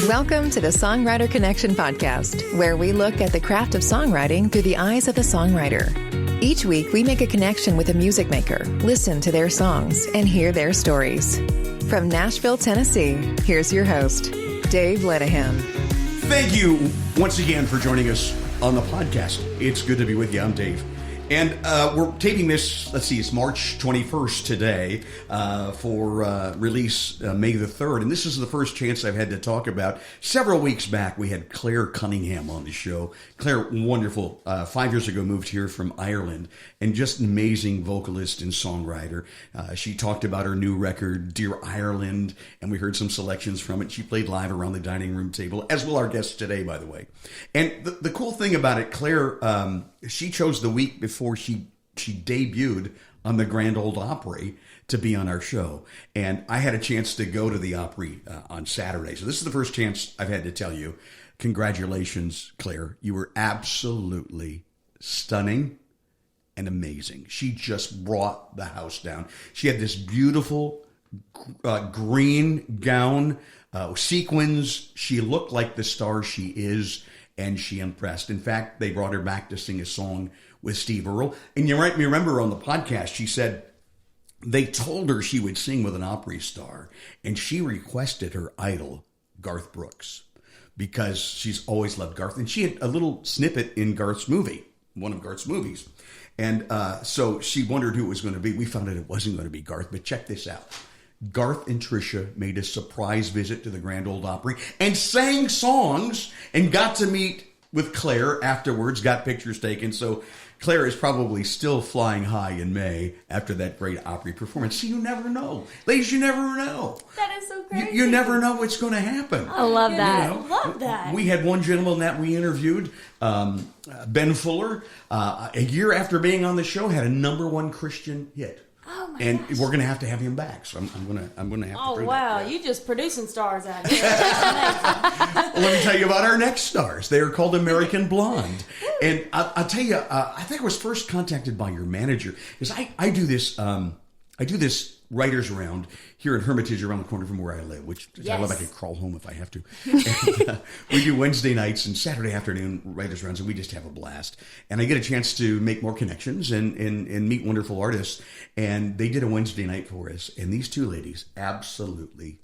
Welcome to the Songwriter Connection podcast, where we look at the craft of songwriting through the eyes of a songwriter. Each week, we make a connection with a music maker, listen to their songs, and hear their stories. From Nashville, Tennessee, here's your host, Dave Lenihan. Thank you once again for joining us on the podcast. It's good to be with you. I'm Dave. And we're taping this, it's March 21st today for release May the 3rd. And this is the first chance I've had to talk about. Several weeks back, we had Claire Cunningham on the show. Claire, wonderful. 5 years ago, moved here from Ireland and just an amazing vocalist and songwriter. She talked about her new record, Dear Ireland, and we heard some selections from it. She played live around the dining room table, as will our guest today, by the way. And the cool thing about it, Claire, she chose the week before she debuted on the Grand Ole Opry to be on our show. And I had a chance to go to the Opry on Saturday. So this is the first chance I've had to tell you, congratulations, Claire. You were absolutely stunning and amazing. She just brought the house down. She had this beautiful green gown, sequins. She looked like the star she is. And she impressed. In fact, they brought her back to sing a song with Steve Earle. And you might remember on the podcast, she said they told her she would sing with an Opry star. And she requested her idol, Garth Brooks, because she's always loved Garth. And she had a little snippet in Garth's movie, one of Garth's movies. And so she wondered who it was going to be. We found out it wasn't going to be Garth, but check this out. Garth and Trisha made a surprise visit to the Grand Ole Opry and sang songs and got to meet with Claire afterwards, got pictures taken. So Claire is probably still flying high in May after that great Opry performance. See, you never know. Ladies, you never know. That is so crazy. You never know what's going to happen. I love that. You know? Love that. We had one gentleman that we interviewed, Ben Fuller, a year after being on the show, had a #1 Christian hit. Oh my and gosh. we're gonna have to have him back, so I'm gonna have to. Oh bring wow, that. you just producing stars out here. That's Well, let me tell you about our next stars. They are called American Blonde, and I'll tell you. I think I was first contacted by your manager because I do this. I do this writers round here at Hermitage around the corner from where I live, which I love. I could crawl home if I have to. And, we do Wednesday nights and Saturday afternoon writers rounds, and we just have a blast. And I get a chance to make more connections and meet wonderful artists. And they did a Wednesday night for us, and these two ladies absolutely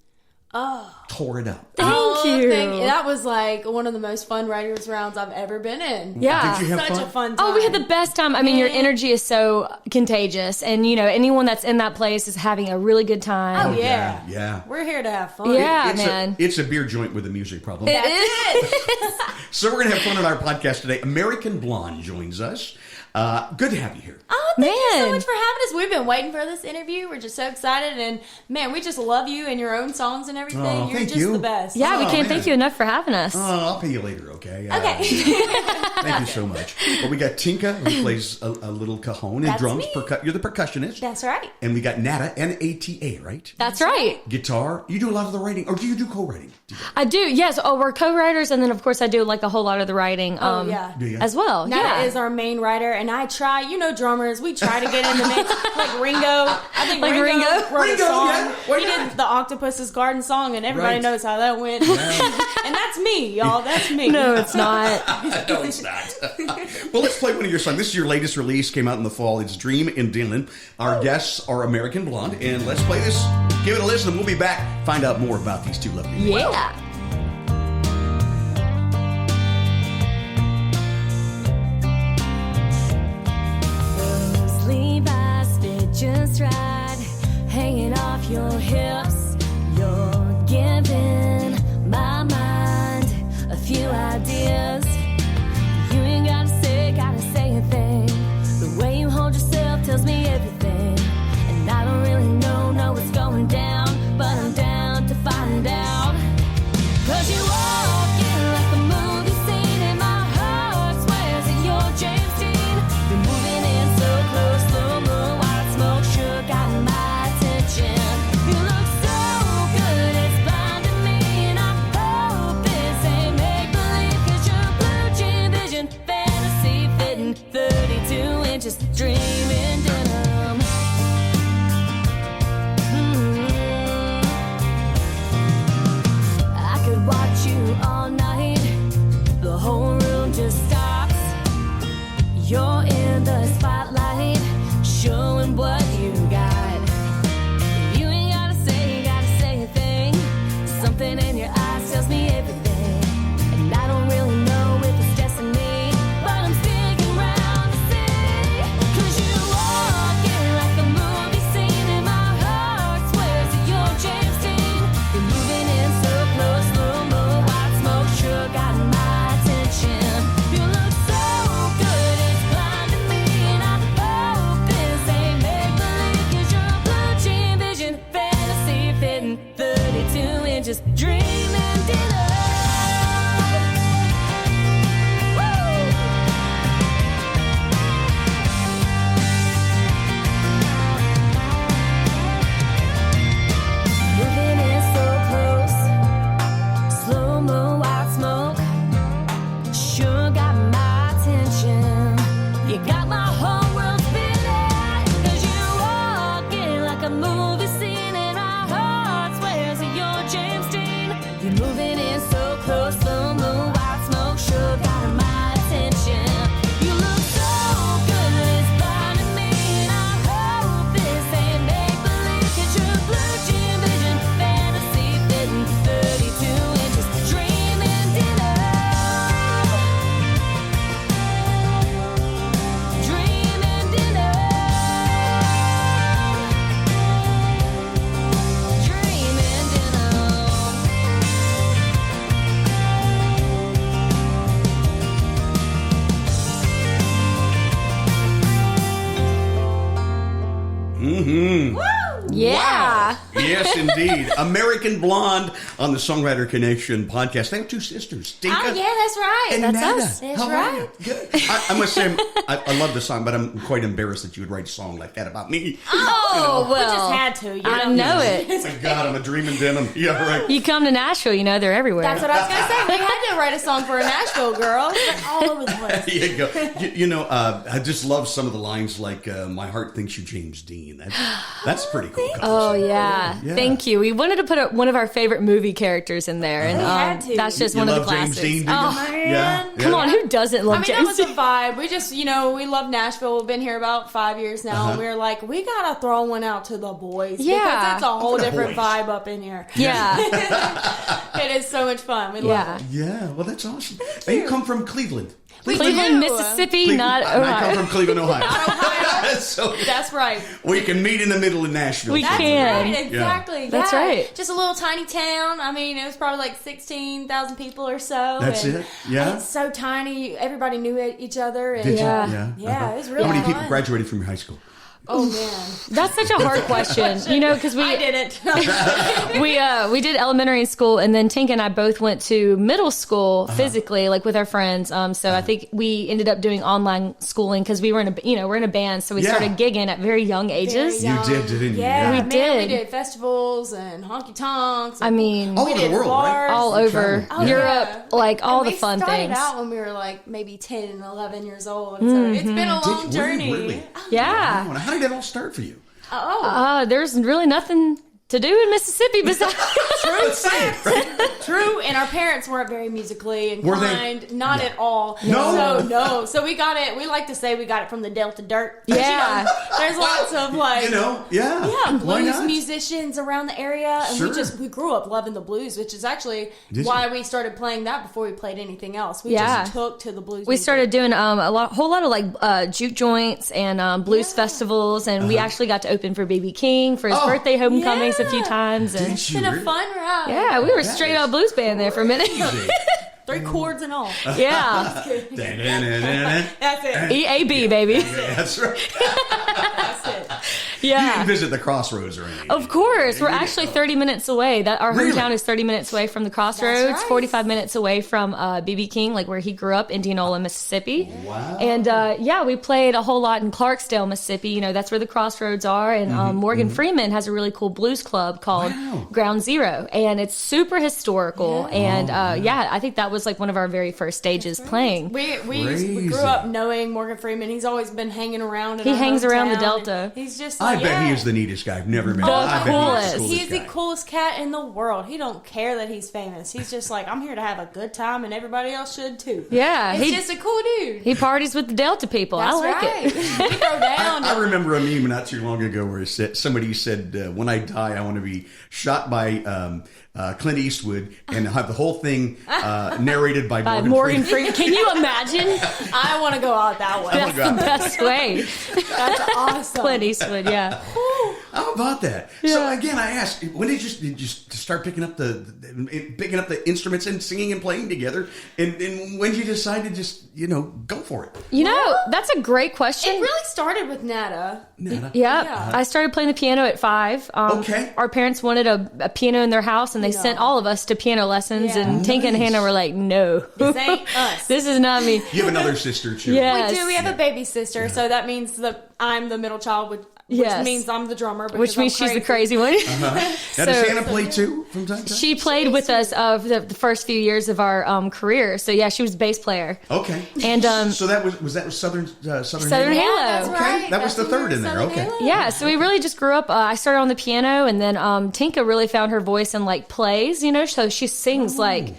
tore it up. Thank you. That was like one of the most fun writers rounds I've ever been in. Yeah. Did you have Such fun? a fun time. Oh, we had the best time. I mean, your energy is so contagious. And, you know, anyone that's in that place is having a really good time. Oh, yeah. Yeah. We're here to have fun. Yeah, It's man. it's a beer joint with a music problem. It is. So we're going to have fun on our podcast today. American Blonde joins us. Good to have you here. Oh, thank you so Man. much for having us. We've been waiting for this interview. We're just so excited. And, man, we just love you and your own songs and everything. Oh, You're thank just you. the best. Yeah, we Oh, can't man. thank you enough for having us. I'll pay you later, okay? Okay. Thank you so much. Well, we got Tinka, who plays a little cajon and That's drums. me. You're the percussionist. That's right. And we got Nata, Nata, right? That's right. Guitar. You do a lot of the writing, or do you do co-writing? I do, yes. Oh, we're co-writers, and then, of course, I do, like, a whole lot of the writing yeah. Do you? as well. Nata yeah. is our main writer, and I try, you know, drummers, we try to get in the mix. Like Ringo. I think Like Ringo wrote Ringo, a song. yeah. Why He not? did the Octopus's Garden song, and everybody Right. knows how that went. And that's me, y'all. That's me. No, it's not. No, it's not. Well, let's play one of your songs. This is your latest release, came out in the fall. It's Dream in Dylan. Our guests are American Blonde, and let's play this. Give it a listen, and we'll be back. Find out more about these two lovely ladies. Yeah. Those Levi's fit just right, hanging off your hips. You're giving my mind a few ideas. You ain't gotta say a thing. The way you hold yourself tells me everything. And I don't really know what's going down, but I'm down to find out. 'Cause you walk in like a movie scene, and my heart swears that you're James Dean. You're moving in so close, slow-mo, white smoke sure got my attention. You look so something in your eyes tells me everything. And I don't really know if it's destiny, but I'm sticking around to see. 'Cause you walk in like a movie scene, and my heart swears that you're James Dean. You're moving in so close, slow-mo, white smoke sure got my attention. You look so good, it's blinding me, and I hope this ain't make-believe, 'cause you're a blue jean vision, fantasy fitting 32 inches, dreaming dinner. Moving in so close, slow-mo, white smoke, sure got my attention. You got my whole world spinning, 'cause you walk in like a movie scene, and our heart swears that you're James Dean. You're moving in so close, slow-mo, white smoke, sure got my attention. You look so good, it's blinding me, and I hope this ain't make-believe, 'cause you're a blue jean vision, fantasy fitting 32 inches, dreaming dinner. Dreaming dinner. Dreaming dinner. Yeah. Yes, indeed. American Blonde on the Songwriter Connection podcast. They have two sisters, Tinka Oh, yeah, that's right. and That's Nata. us. That's How are right. you? Good. I must say, I love the song, but I'm quite embarrassed that you would write a song like that about me. Oh, We just well. had to. You I know Oh it. my God, I'm a dreaming denim. Yeah, right. You come to Nashville, you know, they're everywhere. That's what I was going to say. We had to write a song for a Nashville girl. It's all over the place. There you go. You know, I just love some of the lines like, my heart thinks you James Dean. That's pretty cool. Oh, yeah. Yeah. Thank you. We wanted to put one of our favorite movie characters in there, and had to. that's just You one of the love James classics. Dean, do you? Oh, Man. Yeah. come on, who doesn't love I mean, that James was a Dean? vibe. We just, we love Nashville. We've been here about 5 years now, and we were like, we gotta throw one out to the boys Yeah. because it's a whole The different boys. vibe up in here. Yeah. It is so much fun. We Yeah. love it. Yeah, well, that's awesome. And you come from Cleveland. Cleveland, do. Mississippi, not I come Ohio. from Cleveland, Ohio. Ohio. So That's right. we can meet in the middle of Nashville. We That's can. right. Exactly. That's Yeah. right. Just a little tiny town. I mean, it was probably like 16,000 people or so. That's and it? Yeah. It's so tiny. Everybody knew each other. And Did you? Yeah. Yeah. Yeah, it was really How many fun. people graduated from your high school? Oh man, That's such a hard question, because I we didn't. we did elementary school, and then Tinka and I both went to middle school physically, like with our friends. So I think we ended up doing online schooling because we were in we're in a band, so we Yeah. started gigging at very young ages. Very young. You did, didn't you? Yeah, Yeah. We man, did. We did festivals and honky tonks. I mean, All we over the did world, right? bars. all You over traveled. Europe, Yeah. like all And the fun we started things. out when we were like maybe 10 and 11 years old. So it's been a long Did you journey. really? Yeah. Wow, how did it all start for you? Oh, There's really nothing to do in Mississippi besides. true. And our parents weren't very musically Were they? inclined. Not at all. No? So, no. So we got it. We like to say we got it from the Delta Dirt. Yeah. There's lots of like. Yeah. Yeah, Why blues not? musicians around the area, and Sure. we grew up loving the blues, which is actually Did why you? we started playing that before we played anything else. We Yeah. just took to the blues. We music. started doing whole lot of like juke joints and blues festivals, and we actually got to open for BB King for his Oh. birthday homecomings a few Yeah. times. And Did It's you been a really? fun ride. yeah, we were That straight is up blues band there for a minute. 3 chords and all. Yeah, Da-da-da-da-da. That's it. EAB baby. That's right. That's it. You Yeah. didn't visit the Crossroads or anything. Of course, we're You did. actually 30 minutes away. That our Really? hometown is 30 minutes away from the Crossroads, That's right. 45 minutes away from BB King, like where he grew up, Indianola, Mississippi. Wow. And we played a whole lot in Clarksdale, Mississippi. That's where the Crossroads are. And Morgan Freeman has a really cool blues club called Wow. Ground Zero, and it's super historical. And I think that was like one of our very first stages playing. We Crazy. grew up knowing Morgan Freeman. He's always been hanging around. In He our hangs around the hometown, Delta. and He's just. I Like, bet he yeah. is the neatest guy I've never met. The I bet coolest. He's the guy. coolest cat in the world. He don't care that he's famous. He's just like, I'm here to have a good time, and everybody else should too. Yeah, He's he just a cool dude. he parties with the Delta people. That's I like right. it. We go down. I remember a meme not too long ago where somebody said, when I die, I want to be shot by Clint Eastwood and have the whole thing narrated by Morgan Freeman. Can you imagine? I want to go out that way. That's the best way. That's awesome. Clint Eastwood, yeah. How about that? So again, I asked, when did you start picking up the instruments and singing and playing together? And when did you decide to just go for it? That's a great question. It really started with Nata. Yeah. I started playing the piano at 5. Okay. Our parents wanted a piano in their house, and they sent all of us to piano lessons. Yeah. And Tinka and Hannah were like, "No, This ain't us. this is not me." You have another sister too. Yeah. We do. We have a baby sister, so that means that I'm the middle child, which Yes. means I'm the drummer. Which means she's the crazy one. Now, does Hannah play too from time to time? She played with us the first few years of our career. So yeah, she was bass player. Okay. And so that was Southern Southern Halo. That's Okay, right. that was the third in there. Southern Okay. Halo. Yeah, so we really just grew up. I started on the piano, and then Tinka really found her voice in like plays. So she sings like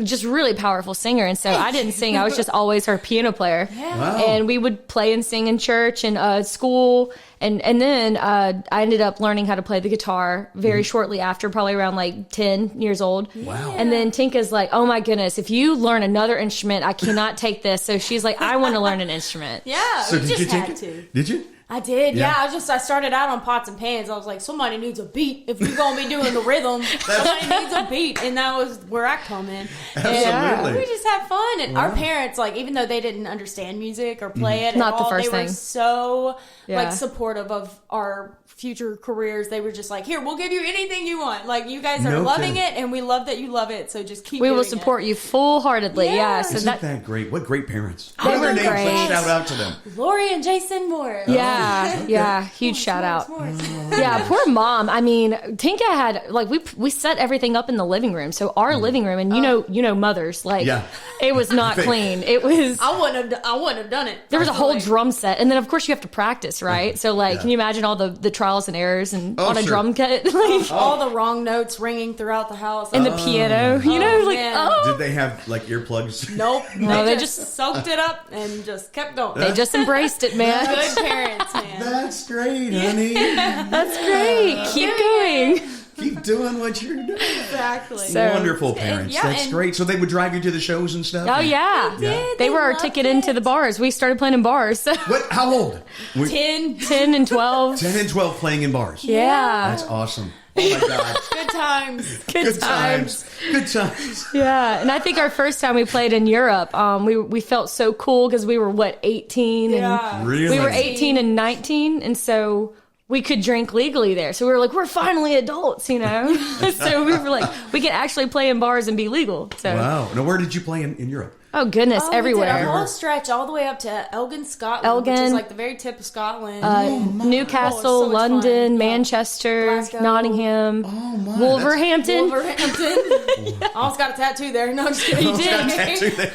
just really powerful singer. And so I didn't sing; I was just always her piano player. Yeah. Wow. And we would play and sing in church and school. And then I ended up learning how to play the guitar very shortly after, probably around like 10 years old. Wow. And then Tinka's like, "Oh my goodness, if you learn another instrument, I cannot take this." So she's like, "I want to learn an instrument." Yeah, So we did you just take had it? to. Did you? I did, Yeah. I started out on pots and pans. I was like, somebody needs a beat. If you're gonna be doing the rhythm, somebody needs a beat, and that was where I come in. Absolutely. And we just had fun, and our parents, like, even though they didn't understand music or play it, Not at the all, first they were thing. so Yeah. like supportive of our future careers. They were just like, "Here, we'll give you anything you want. Like, you guys are No loving kidding. it, and we love that you love it. So just keep. We will doing support it. you full heartedly. Yeah. Yeah. So Isn't that great? What great parents. They What are their were names? great. Let's shout out to them. Lori and Jason Moore. Yeah, huge shout out. Yeah, poor mom. I mean, Tinka had like we set everything up in the living room. So our living room, and you know mothers, like Yeah. it was not clean. It was I wouldn't have done it. there was a whole personally. drum set, and then of course you have to practice, right? So like, Yeah. can you imagine all the trials and errors and Oh, on a sure. drum kit, like all the wrong notes ringing throughout the house. and the piano, like man. Did they have like earplugs? Nope. No, they they just soaked it up and just kept going. they just embraced it, man. Good parents, man. That's great, honey. That's great. Keep going. Keep doing what you're doing. Exactly. So- Wonderful parents. yeah, That's and- great. So they would drive you to the shows and stuff? Oh yeah, they were our loved ticket it. into the bars. We started playing in bars. So What? How old? 10 and 12. 10 and 12 playing in bars. Yeah. That's awesome. Oh my God. good times. Good times. Good times. Yeah, and I think our first time we played in Europe, we felt so cool because we were 18 Yeah. and Really? we were 18 and 19, and so we could drink legally there. So we were like, we're finally adults, So we were like, we can actually play in bars and be legal. So Wow. Now, where did you play in Europe? oh goodness, We did a everywhere. whole stretch all the way up to Elgin, Scotland, which Elgin. is like the very tip of Scotland. Newcastle, Oh, so much fun. London, Yeah. Manchester, Glasgow. Nottingham, Oh, my. Wolverhampton. Wolverhampton. I almost got a tattoo there. No, just kidding. You did. Tattoo there.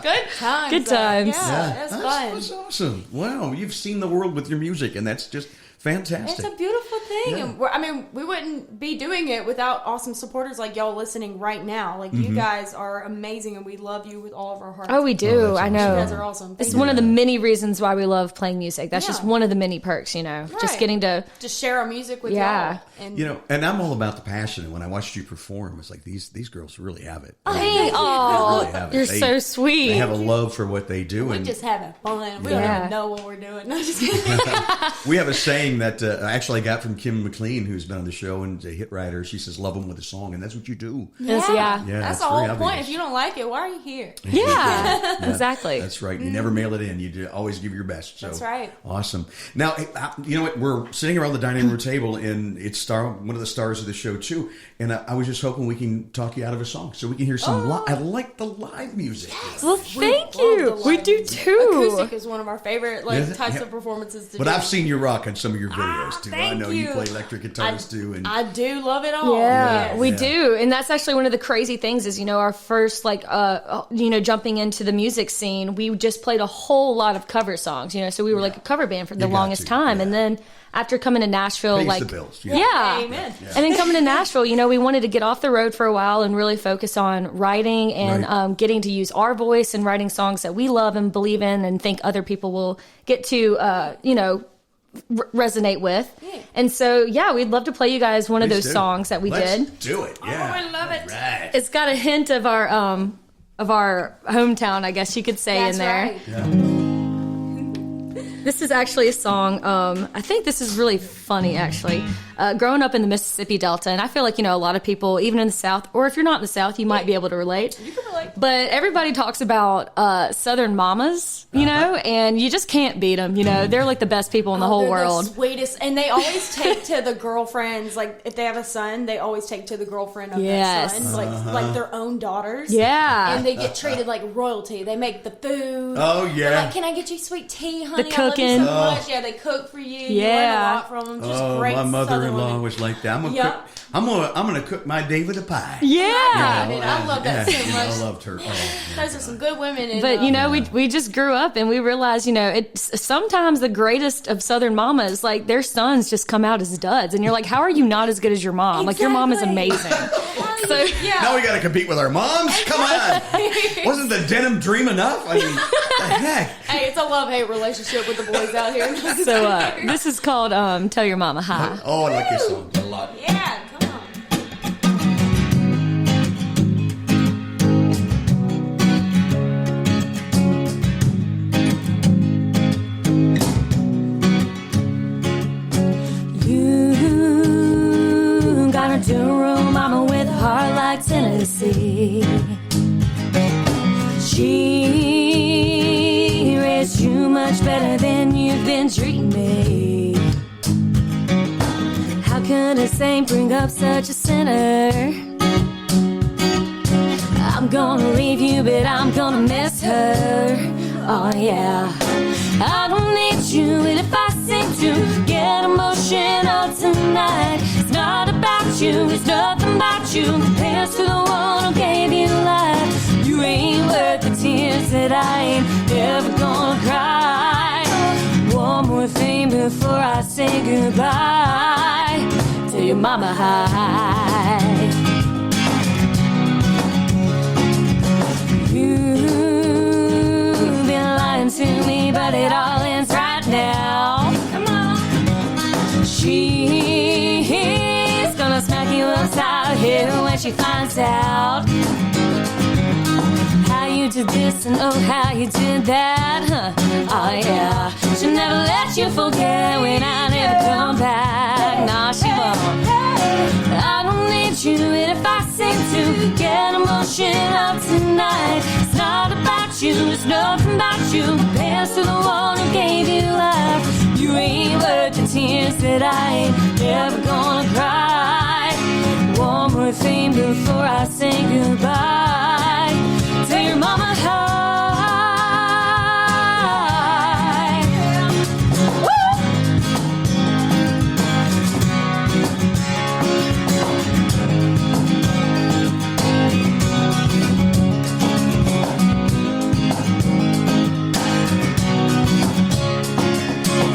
Good times. Good though. times. Yeah, that's fun. That's awesome. Wow. You've seen the world with your music, and that's just fantastic. It's a beautiful thing. Yeah. And we wouldn't be doing it without awesome supporters like y'all listening right now. Like, Mm-hmm. you guys are amazing, and we love you with all of our hearts. Oh, we do. that's I awesome. know. You guys are awesome. It's Thank one you. of the many reasons why we love playing music. That's just Yeah. one of the many perks, Just Right. getting to Just share our music with Yeah. y'all. And And I'm all about the passion. And when I watched you perform, it's like these girls really have it. Hey, They really oh, have it. you're They- so sweet. They have a love for what they do. we're And just having fun. We Yeah. don't even know what we're doing. No, just kidding. we have a saying that I actually got from Kim McLean, who's been on the show and a hit writer. She says, "Love them with a song," and that's what you do. Yeah. Yeah, That's that's the whole very point. obvious. If you don't like it, why are you here? Yeah, exactly. That's right. You never mail it in. You always give your best. So, That's right. Awesome. Now, you know what? We're sitting around the dining room table, and it's one of the stars of the show too. And I was just hoping we can talk you out of a song, so we can hear some. I like the live music. Well, thank Love you. the We live do music. too. Acoustic is one of our favorite Is it? types Yeah. of performances to But do. I've seen you rock on some of your videos too. I thank know you you. play electric guitars too, and I do love it all. Yeah, Yes. we Yeah. do. And that's actually one of the crazy things is, our first, jumping into the music scene, we just played a whole lot of cover songs, so we were like a cover band for the got longest to, time. yeah. And then after coming to Nashville, Pays the bills, yeah. yeah. Amen. And then coming to Nashville, we wanted to get off the road for a while and really focus on writing and Right. getting to use our voice and writing songs that we love and believe in and think other people will get to, resonate with. And so, yeah, we'd love to play you guys one of those songs that we Let's did. do it. Yeah. Oh, I love it. Right. It's got a hint of our hometown, I guess you could say, That's in there. right. Yeah. This is actually a song. I think this is really funny, actually. Growing up in the Mississippi Delta, and I feel like, a lot of people, even in the South, or if you're not in the South, you might be able to relate. You can relate. But everybody talks about Southern mamas, and you just can't beat them. They're like the best people in the whole They're world. the sweetest, and they always take to the girlfriends. Like if they have a son, they always take to the girlfriend of Yes. their son, like their own daughters. Yeah. and they get treated like royalty. They make the food. Oh, They're yeah. like, can I get you sweet tea, honey? The I love you cooking. so much. Yeah, they cook for you. You Yeah. learn a lot from them. Just Oh, great my mother-in-law Southern women. was like that. I'm gonna Yep. cook. I'm gonna cook my David a pie. Yeah. I love that so much. I loved her. Oh, Those are some good women. And, But we just grew up and we realized, it's sometimes the greatest of Southern mamas, like their sons just come out as duds, and you're like, how are you not as good as your mom? Like your mom is amazing. So yeah. now we got to compete with our moms. Come on, wasn't the denim dream enough? I mean, the heck. Hey, it's a love-hate relationship with the boys out here. this is called Tell Your Mama Hi. Oh, I like this song a lot. Yeah, come on. You got a two-room mama with a heart like Tennessee. She raised you much better than you've been treating me. How could a saint bring up such a sinner? I'm gonna leave you, but I'm gonna miss her. Oh yeah. I don't need you, and if I seem to get emotional tonight, it's not about you, it's nothing about you. Compares to the one who gave you life. You ain't worth the tears that I ain't ever gonna cry. One more thing before I say goodbye. Tell your mama hi. You've been lying to me, but it all ends right now. Come on. She's gonna smack you upside the head when she finds out how you did this and oh how you did that. Oh yeah. She'll never let you forget when I never come back. Nah, she won't. I don't need you, and if I seem to get emotional tonight, it's not about you, it's nothing about you. Compares to the one who gave you life. You ain't worth the tears that I ain't ever gonna cry. One more thing before I say goodbye. Tell your mama hi.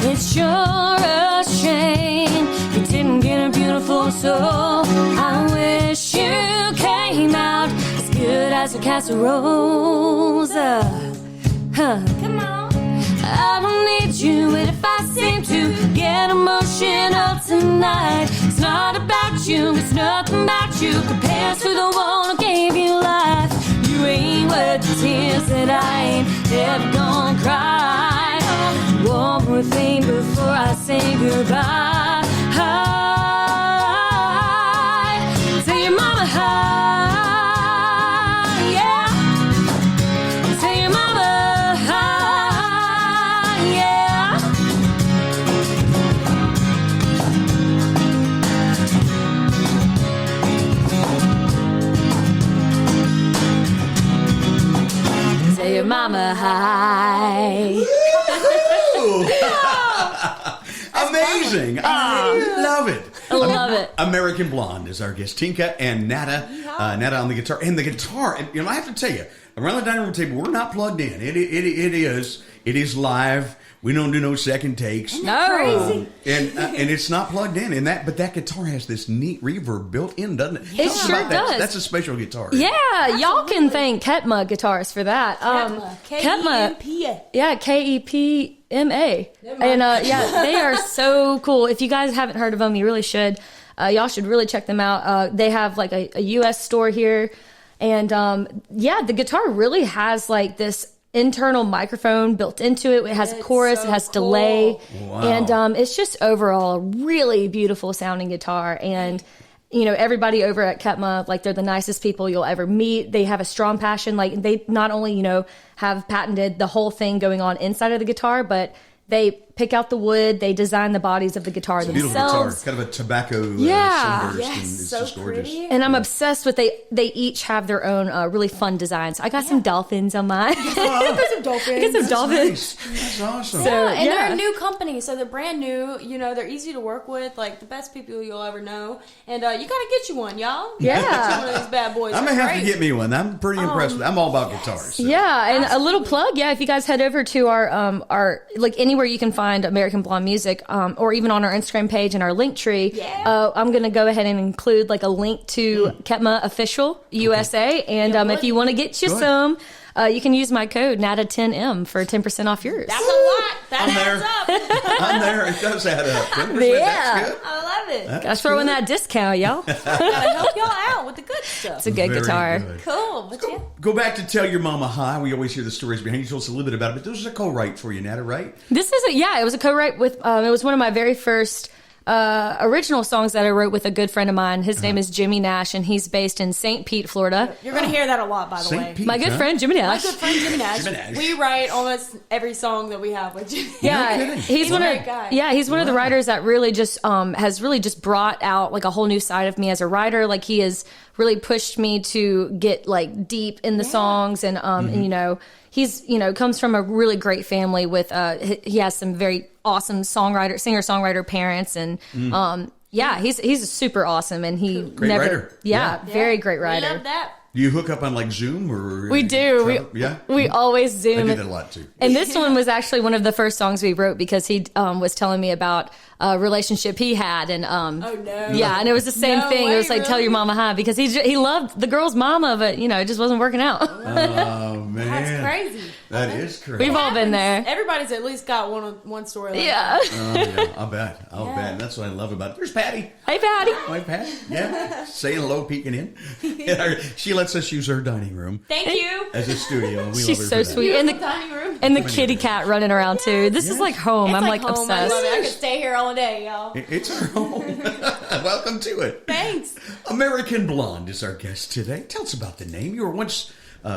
It's sure a shame you didn't get a beautiful soul. I wish you came out as good as a casserole. Come on. I don't need you, and if I seem to get emotional tonight, it's not about you, it's nothing about you. Compares to the one who gave you life. You ain't worth the tears that I ain't ever gonna cry. One more thing before I say goodbye. Hi. Tell your mama hi. Yeah. Tell your mama hi. Yeah. Tell your mama hi. Amazing! I love it. I love it. American Blonde is our guest. Tinka and Nata. Nata on the guitar. And the guitar, and, I have to tell you, around the dining room table, we're not plugged in. It is live. We don't do no second takes. No. And it's not plugged in. But that guitar has this neat reverb built in, doesn't it? It Tell us sure about that. does. That's a special guitar. Yeah, y'all can thank Ketma Guitars for that. Ketma. Ketma. K-E-P-A. Yeah, Kepma. MA. And yeah, they are so cool. If you guys haven't heard of them, you really should. Y'all should really check them out. They have like a U.S. store here. And yeah, the guitar really has like this internal microphone built into it. It has a chorus, so it has cool. delay. Wow. And it's just overall a really beautiful sounding guitar. And you know, everybody over at Ketma, like, they're the nicest people you'll ever meet. They have a strong passion. Like, they not only, you know, have patented the whole thing going on inside of the guitar, but they pick out the wood, they design the bodies of the guitar Beautiful themselves. guitar, kind of a tobacco Yeah. sunburst, and Yes, it's so just gorgeous. pretty. And I'm obsessed with they each have their own really fun designs. I got some dolphins on mine. There's some dolphins. I got some dolphins. Nice. That's awesome. So- And they're yeah. a new company, so they're brand new. You know, they're easy to work with, like the best people you'll ever know. And you gotta get you one, y'all. Yeah. One of these bad boys. I'm gonna They're have to great. get me one. I'm pretty impressed with it. I'm all about guitars. So. Yeah, and a little plug, yeah, if you guys head over to our like anywhere you can find American Blonde Music, or even on our Instagram page and our link tree, Yeah. I'm gonna go ahead and include like a link to Ketma Official USA, and if you want to get you Go ahead. some, you can use my code Nata10M for 10% off yours. That's a lot. That I'm there. adds up. I'm there. It does add up. 10%, Yeah. That's good. I love it. Gotta throw in that discount, y'all. Gotta help y'all out with the good stuff. It's a good Very guitar. good. Cool. But yeah. Go back to Tell Your Mama Hi. We always hear the stories behind you. Tell us a little bit about it. But this is a co-write for you, Nata, right? This is it was a co-write with, it was one of my very first original songs that I wrote with a good friend of mine. His name is Jimmy Nash, and he's based in St. Pete, Florida. You're gonna hear that a lot, by the St. way. Pete, My good huh? friend Jimmy My Nash. good friend Jimmy Nash. Jimmy Nash. We write almost every song that we have with Jimmy. Yeah, kidding. he's one a of great guy. he's one of the writers that really just has really just brought out like a whole new side of me as a writer. Like, he has really pushed me to get like deep in the songs, and and you know, he's, you know, comes from a really great family with he has some very awesome singer-songwriter parents, and yeah, he's super awesome, and he Great never writer. Yeah, very great We writer. love that. Do you hook up on like Zoom or? We do. Yeah. We always I Zoom. do that a lot too. And this one was actually one of the first songs we wrote because he was telling me about a relationship he had, and Oh no. yeah, and it was the same No thing. It was way, like, tell really? your mama hi, because he loved the girl's mama, but you know, it just wasn't working out. Oh man, That's crazy. That is crazy. We've all been there. Everybody's at least got one story. Like Yeah. Oh yeah, I'll bet. I'll bet. That's what I love about it. There's Patty. Hey, Patty. Hi, Patty. Yeah, saying hello, peeking in. She lets us use her dining room Thank you. as a studio. We She's love her so for that. sweet. And the Dining room. and the kitty cat running around too. This is like home. It's I'm like home. I obsessed. love it. I could stay here all day, y'all. It's our home. Welcome to it. Thanks. American Blonde is our guest today. Tell us about the name. You were once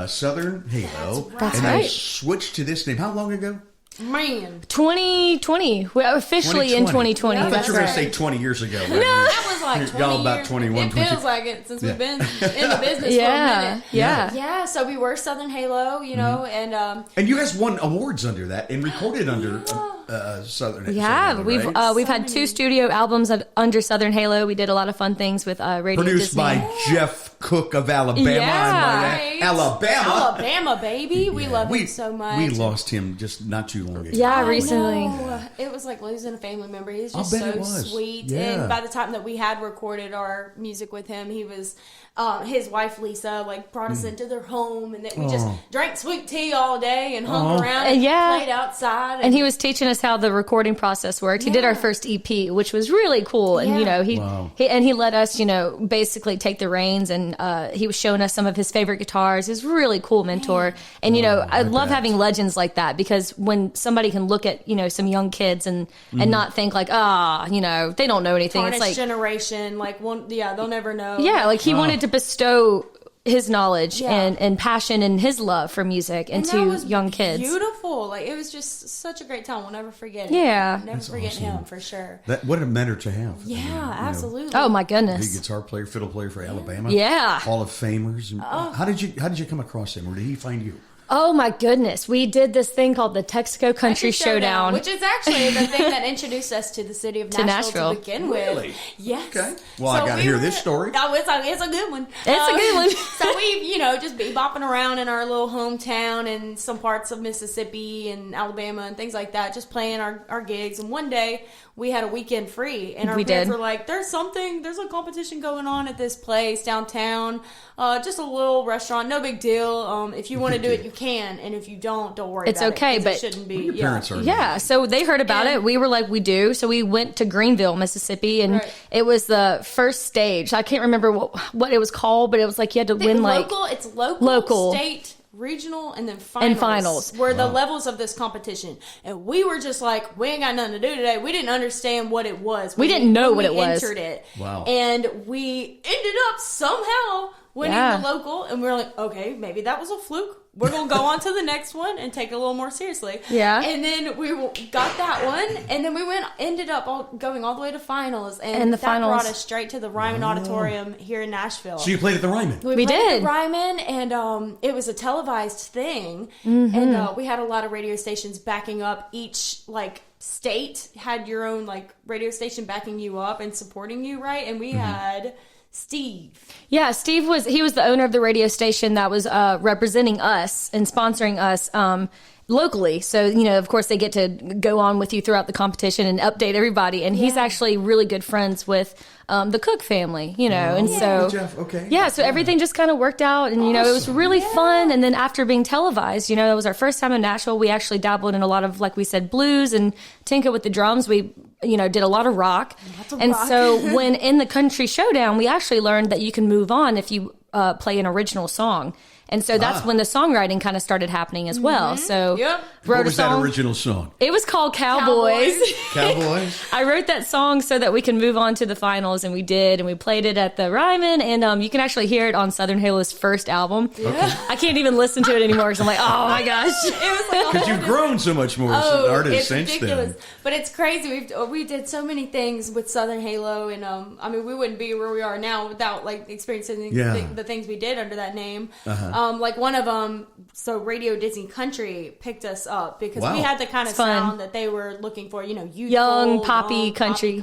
Southern Halo, That's and then right. switched to this name. How long ago? Man. 2020. We're officially in 2020. I thought That's you were going right. to say 20 years ago. That was like 20 Y'all about years. 21, It feels 22. like it since Yeah. we've been in the business Yeah. for a minute. Yeah. Yeah, so we were Southern Halo, you know, and And you guys won awards under that and recorded under Southern. Yeah, Southern, we've right? we've had 2 studio albums under Southern Halo. We did a lot of fun things with Radio Produced Disney. by Jeff Cook of Alabama. Yeah. Right. Alabama. Alabama, baby. We love him so much. We lost him just not too long ago. Yeah, I recently. know. It was like losing a family member. He's I'll just bet so it was. sweet. Yeah. And by the time that we had recorded our music with him, he was his wife Lisa like brought us into their home, and then we just drank sweet tea all day and hung around and Yeah. played outside. And he was teaching us how the recording process worked. He did our Yeah. first EP, which was really cool. And, you Yeah. know, he let us, you know, basically take the reins, and he was showing us some of his favorite guitars. He's a really cool mentor. And, you know, I love bet. having legends like that, because when somebody can look at, you know, some young kids and not think like, you know, they don't know anything. Tarnished It's like, generation, like they'll never know. yeah, like he wanted to bestow his knowledge Yeah. and passion and his love for music And that into was young kids. Beautiful. Like it was just such a great time. We'll never forget it. Yeah. Never forget him for sure. What a mentor to have. Yeah, I mean, you know, absolutely. Oh my Big goodness. guitar player, fiddle player for Alabama. Yeah. Hall of Famers. And Oh. How did you come across him, or did he find you? Oh my goodness. We did this thing called the Texaco Country Showdown. which is actually the thing that introduced us to the city of Nashville, to begin Really? with. Yes. Okay. Well, I gotta hear this story. Oh, it's a good one. It's a good one. So we, you know, just be bopping around in our little hometown and some parts of Mississippi and Alabama and things like that, just playing our gigs. And one day we had a weekend free, and our We parents did. were like, there's a competition going on at this place downtown. Just a little restaurant, no big deal. If you want to do it, you can, and if you don't worry It's about okay, it. 'Cause but it shouldn't be. Your parents are. Yeah, so they heard about And- it. We were like, we do. So we went to Greenville, Mississippi, and Right. it was the first stage. I can't remember what it was called, but it was like you had to win like local. It's local, state, regional, and then finals. Were the levels of this competition, and we were just like, we ain't got nothing to do today. We didn't understand what it was. We didn't know what it was. Entered it. Wow. And we ended up somehow winning Yeah. the local, and we were like, okay, maybe that was a fluke. We're going to go on to the next one and take it a little more seriously. Yeah. And then we got that one, and then we ended up going all the way to finals, and the that finals. brought us straight to the Ryman Auditorium here in Nashville. So you played at the Ryman. We We played did. at the Ryman, and it was a televised thing, Mm-hmm. and we had a lot of radio stations backing up. Each state had your own radio station backing you up and supporting you, right? And we had Steve. Yeah, Steve was the owner of the radio station that was representing us and sponsoring us locally. So, of course, they get to go on with you throughout the competition and update everybody. And he's actually really good friends with the Cook family, and so Jeff, okay. Yeah, so everything just kind of worked out, and it was really fun. And then after being televised, that was our first time in Nashville. We actually dabbled in a lot of, like we said, blues, and Tinka with the drums. We did a lot of rock. So when in the country showdown, we actually learned that you can move on if you play an original song. And so that's when the songwriting kind of started happening as well. So Yep. What wrote was a song. that original song? It was called Cowboys. Cowboys? I wrote that song so that we can move on to the finals, and we did, and we played it at the Ryman, and you can actually hear it on Southern Halo's first album. I can't even listen to it anymore because I'm like, oh my gosh. It was like a Because whole you've grown so much more as an artist it's since ridiculous. then. But it's crazy. We did so many things with Southern Halo, and we wouldn't be where we are now without experiencing the things we did under that name. One of them, so Radio Disney Country picked us up because we had the kind of fun. sound that they were looking for. Youthful, Young, poppy country.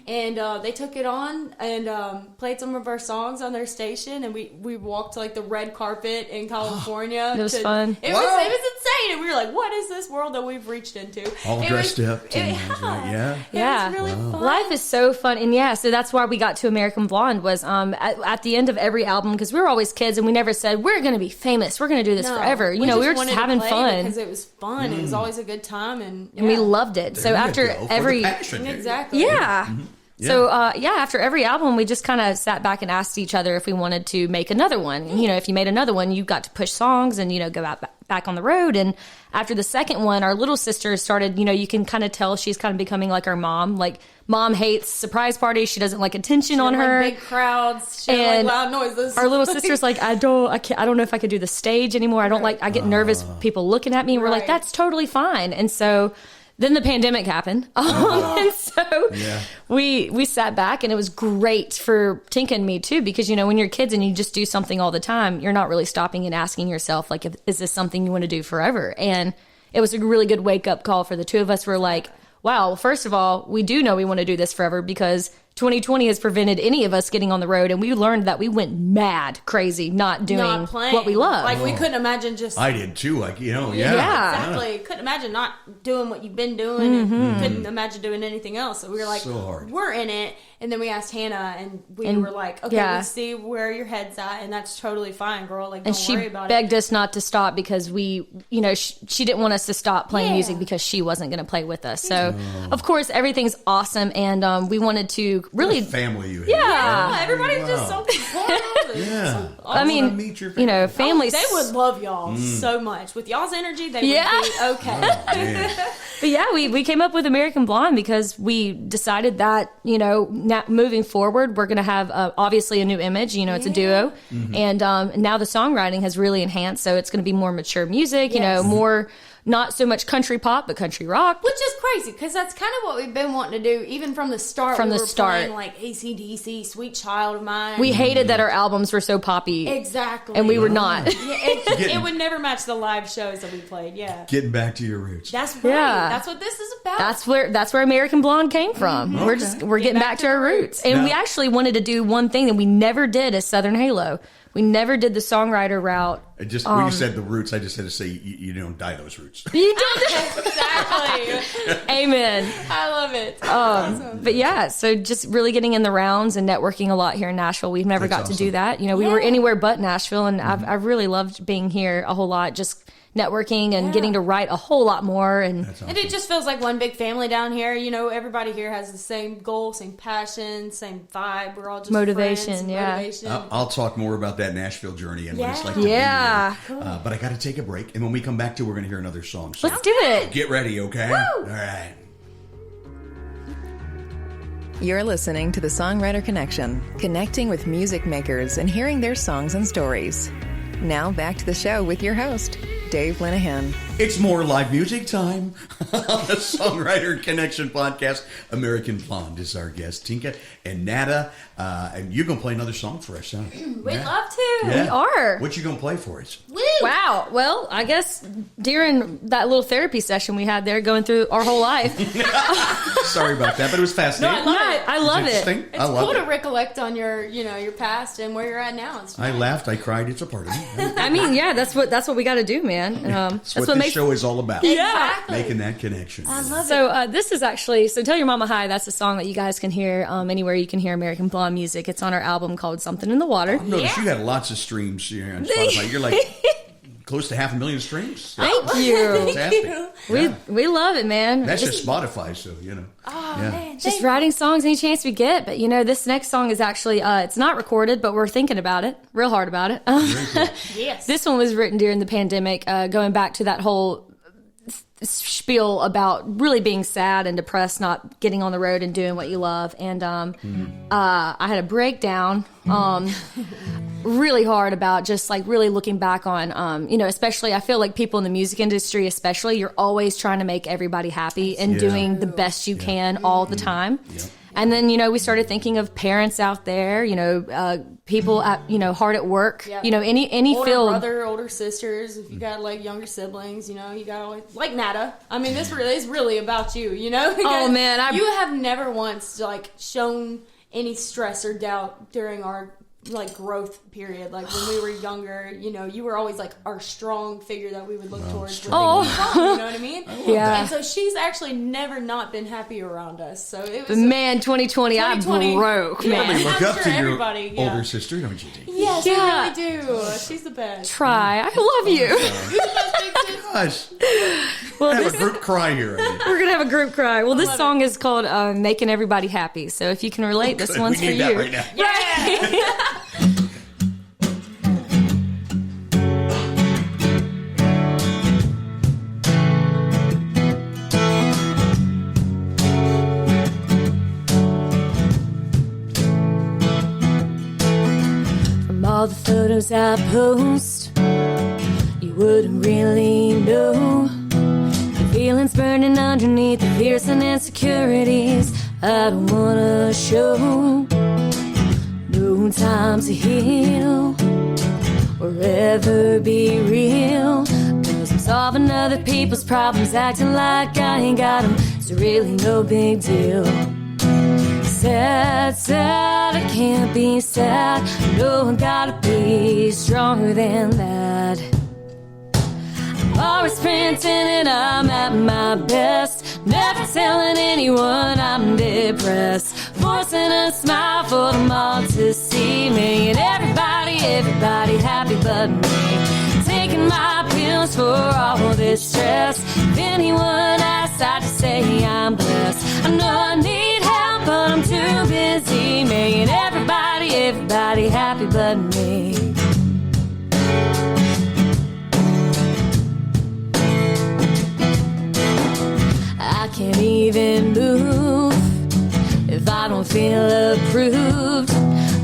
And they took it on and played some of our songs on their station, and we walked the red carpet in California. It was fun. It was insane, and we were like, "What is this world that we've reached into?" All dressed up. Yeah, Yeah. it was really fun. Life is so fun. And so that's why we got to American Blonde was at the end of every album, because we were always kids and we never said, we're going to be famous. We're going to do this forever. We were just having fun. Because it was fun. It was always a good time. And we loved it. There so you after go, for every... the passion. Exactly. Yeah. Yeah. So, after every album, we just kind of sat back and asked each other if we wanted to make another one. And, if you made another one, you got to push songs and, go out back on the road. And after the second one, our little sister started, you can kind of tell she's kind of becoming like our mom. Like, mom hates surprise parties. She doesn't like attention on her. Big crowds. She And loud noises. Our little sister's like, I don't know if I could do the stage anymore. I get nervous people looking at me. And we're like, Right. that's totally fine. And so then the pandemic happened. And so we sat back, and it was great for Tinka and me too, because, when you're kids and you just do something all the time, you're not really stopping and asking yourself, is this something you want to do forever? And it was a really good wake up call for the two of us. We're like, wow, first of all, we do know we want to do this forever because 2020 has prevented any of us getting on the road, and we learned that we went mad crazy not doing playing what we love. we couldn't imagine just. I did too. Yeah. Exactly. Couldn't imagine not doing what you've been doing, and couldn't imagine doing anything else. So we were like, So hard. we're in it. And then we asked Hannah, and we were like, okay, we see where your head's at, and that's totally fine, girl. Don't worry about it. And she begged us not to stop because we, she didn't want us to stop playing music because she wasn't going to play with us. So, of course, everything's awesome, and we wanted to really... What a family you have. Yeah, everybody's just so supportive. Yeah. So I mean, meet your family. families... they would love y'all so much. With y'all's energy, they would be okay. Man. But we came up with American Blonde because we decided that, now moving forward, we're going to have obviously a new image. It's a duo. And now the songwriting has really enhanced. So it's going to be more mature music, more, not so much country pop, but country rock. Which is crazy because that's kind of what we've been wanting to do, even from the start. From we the were start. playing like AC/DC, Sweet Child of Mine. We hated that our albums were so poppy. Exactly. And we were not. It would never match the live shows that we played. Yeah. Getting back to your roots. That's right. Yeah. That's what this is about. That's where American Blonde came from. We're getting back to our roots. And we actually wanted to do one thing that we never did as Southern Halo. we never did the songwriter route. When you said the roots, I just had to say you don't dye those roots. You did Exactly. Amen. I love it. Awesome. But yeah, so just really getting in the rounds and networking a lot here in Nashville. We've never got to do that. We were anywhere but Nashville, and I've really loved being here a whole lot. Just networking and getting to write a whole lot more, and it just feels like one big family down here. Everybody here has the same goal, same passion, same vibe. We're all just motivation. Friends, motivation. I'll talk more about that Nashville journey and what it's like to be here. Cool. But I got to take a break, and when we come back we're going to hear another song. So let's do it. Get ready, okay? Woo! All right. You're listening to the Songwriter Connection, connecting with music makers and hearing their songs and stories. Now back to the show with your host, Dave Linehan. It's more live music time on the Songwriter Connection podcast. American Blonde is our guest, Tinka and Nata. And you're going to play another song for us, huh? We'd love to. Yeah. We are. What you going to play for us? Woo! Wow. Well, I guess during that little therapy session we had there, going through our whole life. Sorry about that, but it was fascinating. I love it. It's cool to recollect on your past and where you're at now. I laughed, I cried. It's a part of me. I mean, yeah, that's what we got to do, man. That's what this show is all about. Exactly. Making that connection. I love it. So this is actually, so Tell Your Mama Hi, that's a song that you guys can hear anywhere you can hear American Blonde music. It's on our album called Something in the Water. I've noticed you got lots of streams here on Spotify. You're like close to 500,000 streams. Thank you. Fantastic. We love it, man. That's just Spotify, so Man, just writing songs any chance we get. But this next song is actually it's not recorded, but we're thinking about it, real hard about it. Very cool. Yes. This one was written during the pandemic, going back to that whole spiel about really being sad and depressed, not getting on the road and doing what you love. And I had a breakdown really hard about just like really looking back on, especially I feel like people in the music industry, especially, you're always trying to make everybody happy and doing the best you can all the time. Yeah. And then, we started thinking of parents out there, people at, hard at work, any older field. Brother, older sisters, if you got like younger siblings, you got always, like Nata. I mean, this really is really about you, Oh man, you have never once like shown any stress or doubt during our like growth period. Like when we were younger, you were always like our strong figure that we would look towards. You know what I mean? Yeah. And so she's actually never not been happy around us. So it was. Man, 2020, I broke, You man. probably look up to your everybody, older sister, don't you, Dave? Yes, Yeah. I really do. She's the best. Try. I love you. Gosh. Well, I have a group cry here. we're gonna have a group cry. Well, this song is called "Making Everybody Happy." So if you can relate, this one's we for need you. that right now. Yeah. From all the photos I post, you wouldn't really know the feelings burning underneath the fears and insecurities I don't wanna show. No time to heal or ever be real, 'cause I'm solving other people's problems, acting like I ain't got them. It's really no big deal. Sad, sad, I can't be sad. No, I gotta be stronger than that. I'm always pretending I'm at my best, never telling anyone I'm depressed, forcing a smile for them all to see me, and everybody happy but me, taking my pills for all this stress. If anyone asks, I just say I'm blessed. I know I need help, but I'm too busy making everybody happy but me. I can't even move if I don't feel approved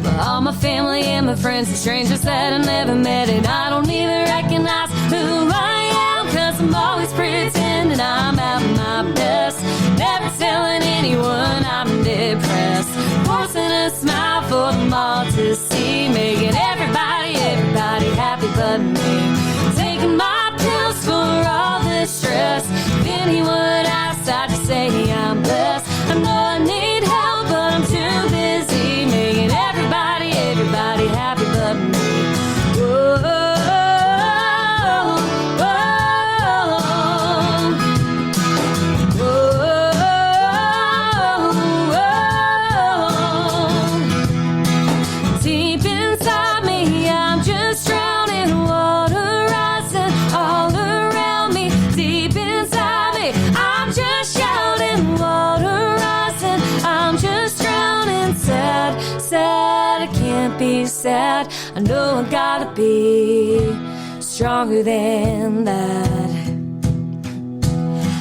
by all my family and my friends and strangers that I never met, and I don't even recognize who I am, 'cause I'm always pretending I'm at my best, never telling anyone I'm depressed, forcing a smile for them all to see, making everybody happy but me, taking my pills for all the stress. If anyone asks, I just say I'm blessed. I know I need help, but I'm too busy making everybody happy but me. be stronger than that.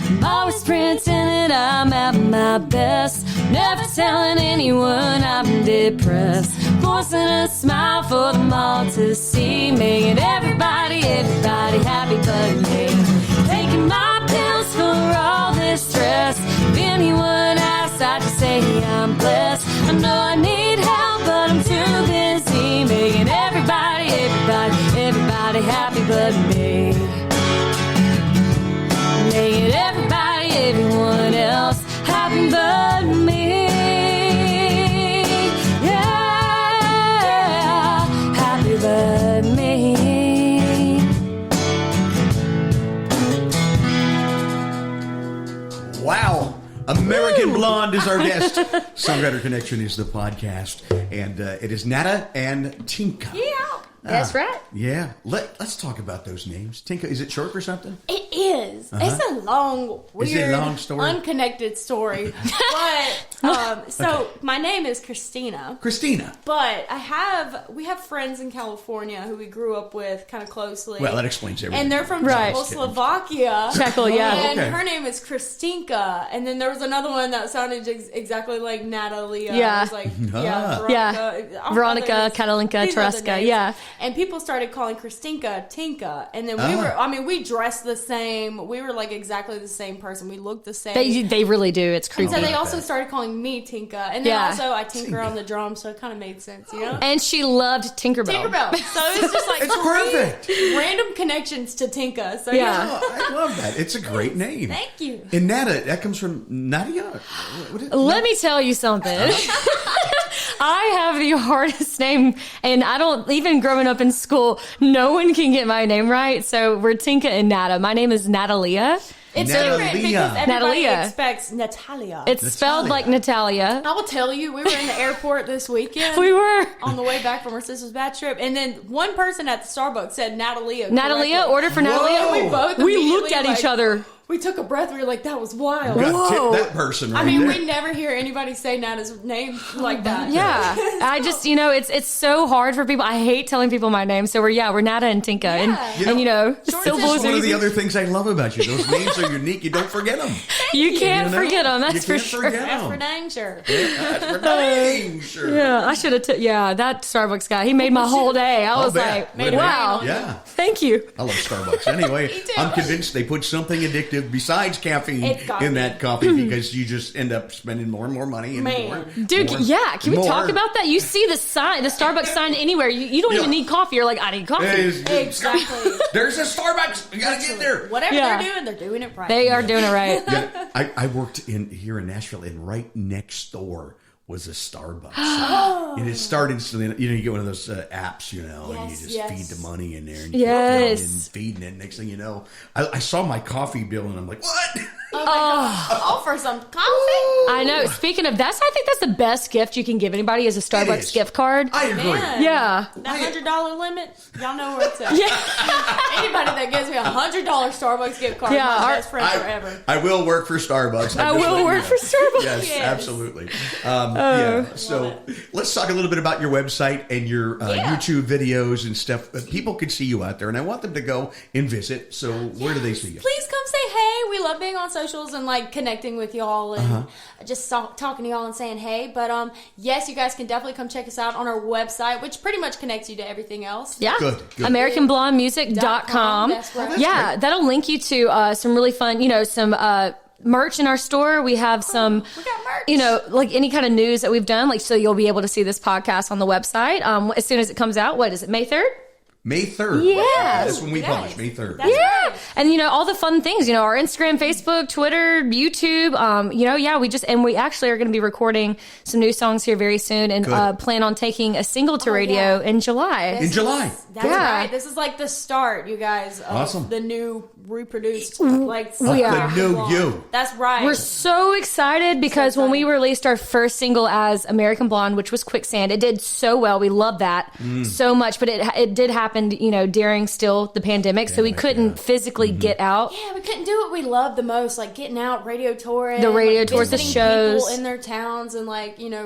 I'm always pretending I'm at my best, never telling anyone I'm depressed, forcing a smile for them all to see, making everybody happy but me. Taking my pills for all this stress. If anyone asks, I just say I'm blessed. I know I need help, but I'm too busy making everybody happy but me. Making everyone else happy but me. Yeah, happy but me. Wow. American Blonde is our guest. Songwriter Connection is the podcast. And it is Nata and Tinka. Yeah. That's right. Yeah. Let's talk about those names. Tinka, is it short for something? It is. It's a long, weird, Is it a long story? unconnected story. But my name is Christina. Christina. But we have friends in California who we grew up with kind of closely. Well, that explains everything. And they're from Right. Czechoslovakia. Czechol, yeah. And Okay. her name is Christinka. And then there was another one that sounded exactly like Natalia. Yeah. It was like, Ah. Veronica, Katalinka, Tereska, yeah. And people started calling Christinka Tinka. And then we dressed the same. We were like exactly the same person. We looked the same. They really do. It's And creepy. so they also started calling me Tinka. And then Yeah. also I tinker on the drums, so it kind of made sense, you know? And she loved Tinkerbell. Tinkerbell. So it's just like It's perfect. random connections to Tinka. So Yeah. Oh, I love that. It's a great name. Thank you. And Nata, that comes from Nadia? Let me tell you something. I have the hardest name, and I don't, even growing up in school, no one can get my name right. So we're Tinka and Nata. My name is Natalia. It's Natalia. different because everybody Natalia. expects Natalia. It's spelled like Natalia. I will tell you, we were in the airport this weekend. We were. On the way back from our sister's bad trip, and then one person at the Starbucks said Natalia. Natalia, correctly. order for Natalia. Whoa. We both We immediately, looked at each other. We took a breath. We were like, "That was wild." Got to Whoa. tip that person right I mean, there. we never hear anybody say Nata's name like that. Yeah, I just, it's so hard for people. I hate telling people my name. So we're Nata and Tinka, Yeah. and It's syllables one are of the easy. other things I love about you. Those names are unique. You don't forget them. You can't You know? forget them. You That's for can't sure. forget That's for 'em. dang sure. That's for dang sure. Yeah, I should have. That Starbucks guy, he made my whole day. I was bet. like, Made wow, it Yeah. thank you. I love Starbucks. Anyway, Me too. I'm convinced they put something addictive besides caffeine It's coffee. in that coffee because you just end up spending more and more money. And Man. more, Dude, more, yeah, can we more. talk about that? You see the sign, the Starbucks sign anywhere. You don't even Yeah. need coffee. You're like, I need coffee. Exactly. There's a Starbucks. You gotta get there. Whatever Yeah. they're doing it right. They are doing it right. Yeah, I worked here in Nashville, and right next door was a Starbucks. And it started, so then, you get one of those apps, and you just yes. feed the money in there, and you Yes. and feeding it. Next thing you know, I saw my coffee bill, and I'm like, what? Oh, for some coffee. I know. Speaking of that, I think that's the best gift you can give anybody is a It Starbucks is. gift card. I agree. Man. Yeah. That $100 limit, y'all know where it's at. Yeah. Anybody that gives me a $100 Starbucks gift card, Yeah, my our- best friend forever. I will work for Starbucks. I just will let you work know. for Starbucks. Yes, Yes. absolutely. Yeah. So let's talk a little bit about your website and your YouTube videos and stuff. People can see you out there, and I want them to go and visit. So where do they see you? Please come say hey. We love being on socials and like connecting with y'all and just talking to y'all and saying hey. But yes, you guys can definitely come check us out on our website, which pretty much connects you to everything else. Yeah. Good. AmericanBlondeMusic.com. That's right. Yeah, that'll link you to some really fun, some merch in our store. We have some, We got merch. like any kind of news that we've done. Like, so you'll be able to see this podcast on the website as soon as it comes out. What is it, May 3rd? May 3rd. Yes. That's when we Yes. publish, May 3rd. That's Yeah. right. And, all the fun things, our Instagram, Facebook, Twitter, YouTube, we actually are going to be recording some new songs here very soon and Good. plan on taking a single to radio in July. In July. That's Yeah. right. This is like the start, you guys, of Awesome. the new reproduced, We are. The new you. That's right. We're so excited because when we released our first single as American Blonde, which was Quicksand, it did so well. We love that so much, but it did happen, during still the pandemic, so we couldn't physically get out. Yeah, we couldn't do what we love the most, like getting out, radio touring, The radio like, tours, the visiting shows. people in their towns, and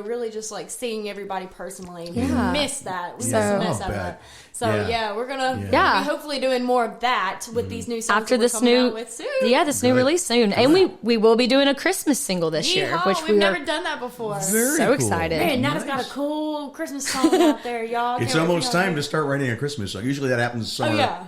really just like seeing everybody personally. We Yeah. miss that. We So- miss I'll out of bet. that. So we're gonna be hopefully doing more of that with these new songs after that this we're coming new out with soon. this new release soon. And we will be doing a Christmas single this year, which we've never done that before. Very so cool. excited. Man, Nata's got a cool Christmas song out there, y'all. It's almost time to start writing a Christmas song. Usually that happens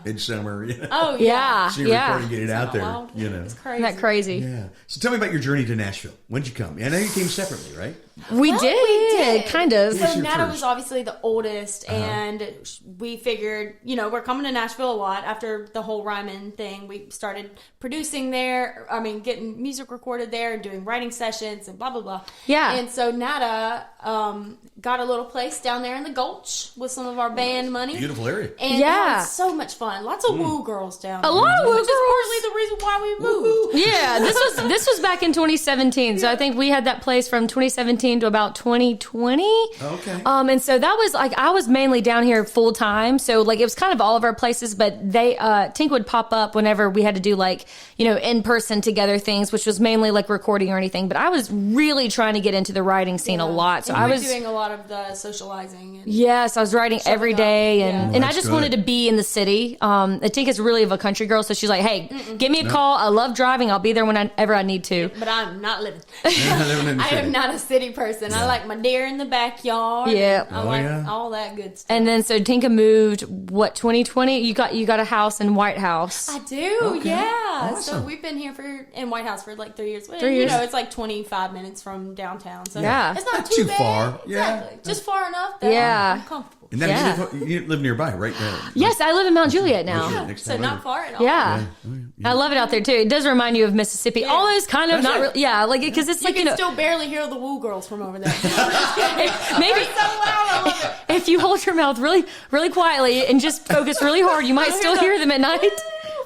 midsummer. You know? Oh yeah, So you're recording, get it out there. Wild. You know, It's crazy. Isn't that crazy? yeah. So tell me about your journey to Nashville. When'd you come? I know you came separately, right? We did, kind of. So your Nata first? was obviously the oldest, and we figured, we're coming to Nashville a lot after the whole Ryman thing. We started producing there. I mean, getting music recorded there and doing writing sessions and blah blah blah. Yeah. And so Nata got a little place down there in the Gulch with some of our band money. Beautiful area. And that was so much fun. Lots of woo girls down there. A lot of woo Which is girls. partly the reason why we moved. Yeah, this was back in 2017. So I think we had that place from 2017 to about 2020. Okay. And so that was like, I was mainly down here full time. So like it was kind of all of our places, but they Tinka would pop up whenever we had to do like, in person together things, which was mainly like recording or anything. But I was really trying to get into the writing scene a lot. So And I we was were doing a lot of the socializing. And Yes, I was writing every day, and, Well, I that's just good. wanted to be in the city. Tinka's really of a country girl, so she's like, "Hey, give me a call. I love driving. I'll be there whenever I need to." But I'm not living. Living in the I city. am not a city person. I like my deer in the backyard. Yeah. I like all that good stuff. And then so Tinka moved. What 2020? You got a house in White House. I do, Okay. yeah. Awesome. So we've been here in White House for like 3 years. 3 years. It's like 25 minutes from downtown. So Yeah. it's not Too too bad. far. Yeah. Exactly. Just far enough that Yeah. I'm comfortable. And now Yeah. you live nearby, right? Yes, I live in Mount Juliet now. Next So time not over. far at all. Yeah. I love it out there too. It does remind you of Mississippi. Yeah. Almost kind of That's not right. really. Yeah, like because it's You like can still barely hear the woo girls from over there. maybe so loud. I love it. if you hold your mouth really, really quietly and just focus really hard, you might still hear them at night.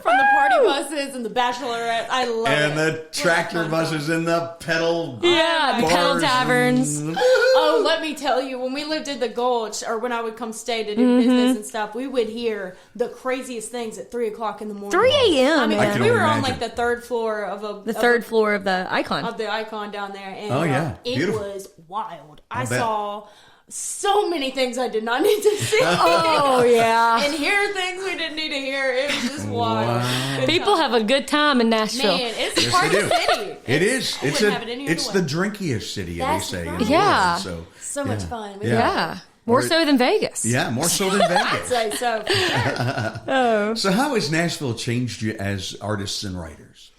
From the party buses and the bachelorette. I love it. And the tractor buses and the pedal. Yeah, the pedal bars taverns. and- Oh, let me tell you, when we lived in the Gulch, or when I would come stay to do business and stuff, we would hear the craziest things at 3 o'clock in the morning. 3 a.m. I mean, I can we only were on imagine. like the third floor of The third floor of the icon. of the icon down there, and Oh, yeah. it Beautiful. was wild. I bet. saw so many things I did not need to see. Oh yeah. And hear things we didn't need to hear. It was just wild. Wow. Good People time. have a good time in Nashville. Man, it's Yes, part they of the do. city. It is. I It's wouldn't have it any it's other the way. drinkiest city, That's they say. in right. the Yeah. world, so So much fun. We Yeah. Yeah. More so than Vegas. yeah, more so than Vegas. I'd say so. For sure. So how has Nashville changed you as artists and writers?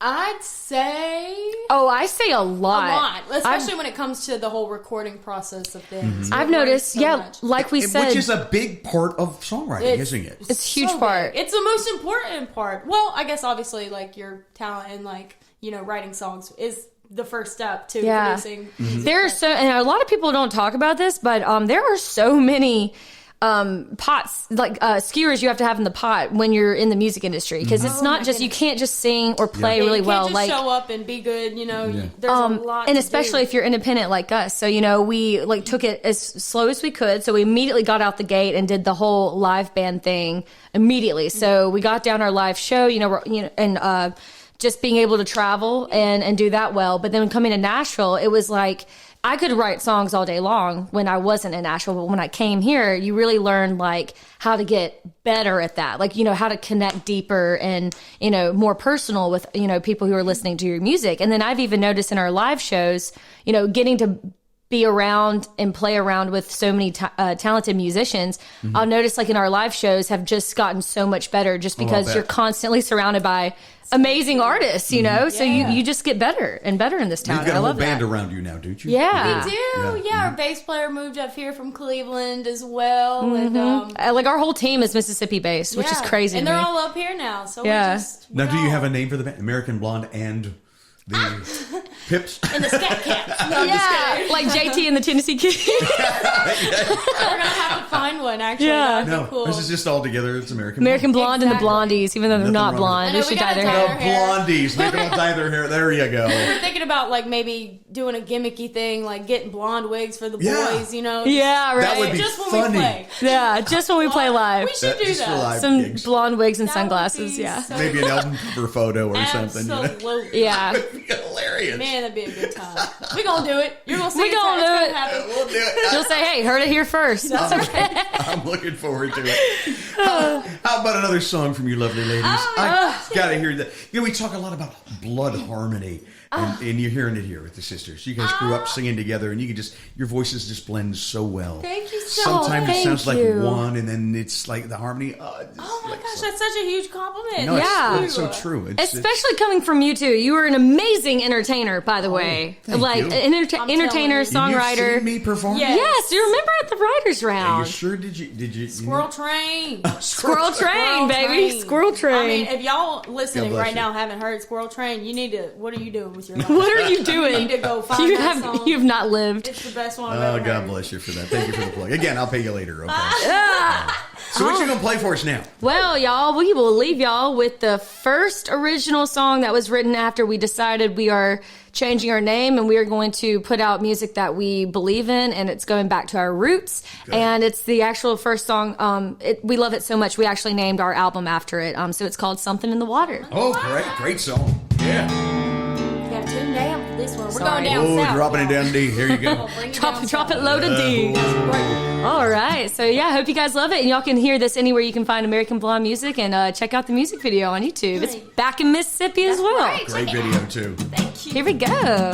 I'd say Oh, I say a a lot. lot, especially when it comes to the whole recording process of things. I've We've learned noticed, so yeah, much. like we said, Which is a big part of songwriting, isn't it? It's a huge so part. big. It's the most important part. Well, I guess obviously like your talent and like, writing songs is the first step to Yeah. producing Mm-hmm. music. there are so, and a lot of people don't talk about this, but there are so many pots, like skewers you have to have in the pot when you're in the music industry, because it's not my just, you can't just sing or play Yeah, really you can't well. just Like, show up and be good, there's a lot and to especially do. if you're independent like us. So, we like took it as slow as we could. So we immediately got out the gate and did the whole live band thing immediately. So we got down our live show, and just being able to travel and do that well. But then coming to Nashville, it was like, I could write songs all day long when I wasn't in Nashville, but when I came here, you really learn like how to get better at that. Like, how to connect deeper and, more personal with, people who are listening to your music. And then I've even noticed in our live shows, getting to be around and play around with so many talented musicians. I'll notice like in our live shows have just gotten so much better just because bet. you're constantly surrounded by amazing artists, so you just get better and better in this town. You've got I a whole love band that. around you now, don't you? Yeah. We do, Yeah. Our bass player moved up here from Cleveland as well, and Like our whole team is Mississippi based, which is crazy And to they're me. all up here now. So Yeah. we Now, do you all- have a name for the band? American Blonde and the Pips? and the Scat Cats? No, I'm just Yeah, kidding. like JT and the Tennessee Kid. We're gonna have to find one. Actually, Yeah. that'd No, be cool. this is just all together. It's American American Blonde and the Exactly. Blondies, even though they're Nothing not wrong with blonde. I They know, should we dye gotta their dye hair. our The hair. Blondies. Make them all dye their hair. There you go. We're thinking about like maybe doing a gimmicky thing, like getting blonde wigs for the Yeah. boys. Yeah, right. That would be just when funny. we play. Yeah, just when we play live. We should do Just for that. live Some gigs. blonde wigs and That would sunglasses, be yeah. so Maybe an album cover photo or something. Absolutely. Yeah. That would be hilarious. Man, Man, that'd be a good time. We gonna do it. You're gonna see We gonna do it. happen. We'll do it. You'll say, hey, heard it here first. I'm looking forward to it. How about another song from you lovely ladies? I gotta hear that. We talk a lot about blood harmony. And you're hearing it here with the sisters. You guys grew up singing together, and you can just, your voices just blend so well. Thank you so Sometimes much. it sounds like you. one, and then it's like the harmony. Oh my gosh, that's such a huge compliment. No, Yeah. it's so true. Especially coming from you two. You were an amazing entertainer, by the way. thank like you. an telling entertainer, you. songwriter. You've seen me perform? Yeah. Yes, you remember at the writers' Are you round. sure? Did you? Squirrel Train. Squirrel Train, baby. Train. Squirrel Train. I mean, if y'all listening God bless right you. now haven't heard Squirrel Train, you need to. What are you doing with your life? What are you doing? You need to go find you that have song. you've not lived. It's the best one I've Oh, ever God heard. bless you for that. Thank you for the plug. Again, I'll pay you later, okay? So what you going to play for us now? Well, y'all, we will leave y'all with the first original song that was written after we decided we are changing our name and we are going to put out music that we believe in, and it's going back to our roots. Good. And it's the actual first song. We love it so much, we actually named our album after it. So it's called Something in the Water. Oh, great song. Yeah. You gotta tune down for this one. We're Sorry. going down Oh, south. dropping it y'all. down D. Here you go. Bring it Drop, down drop south. it low to D. All right. So, yeah, I hope you guys love it. And y'all can hear this anywhere you can find American Blonde music, and check out the music video on YouTube. It's back in Mississippi as well. right. Great video, too. Thank you. Here we go.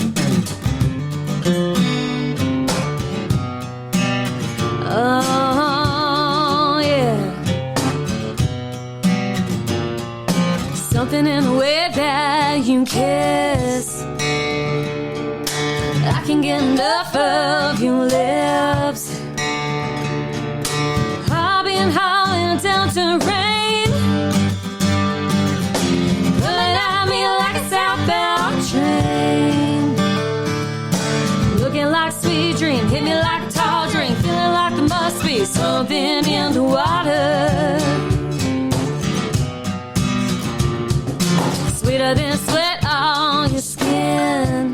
Oh, yeah. Something in the way that you kiss, I can get enough of your lips. I've been hauling down to rain, pulling at me like a southbound train. Looking like a sweet dream, hit me like a tall drink, feeling like there must be something in the water. Sweeter than sweat on your skin,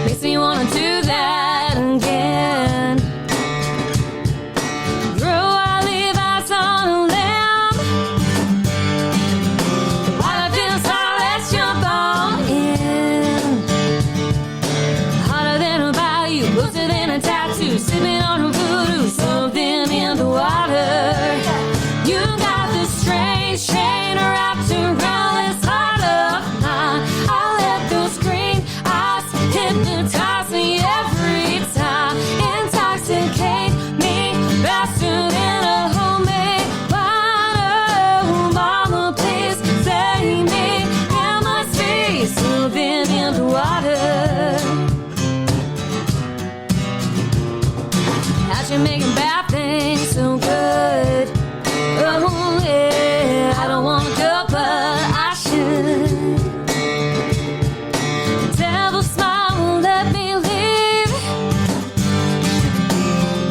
makes me wanna do that again. Throw our Levi's on a limb, the water feels hot, let's jump on in. Hotter than a bayou, closer than a tattoo, sipping on a voodoo, something in the water. You got this strange chain wrapped around this heart of mine. I let those green eyes hypnotize me every time, intoxicate me faster than a homemade wine. Oh, mama, please save me. There must be something in the water. How'd you making bad things so good? Oh yeah, I don't wanna go, but I should. Devil smile won't let me leave.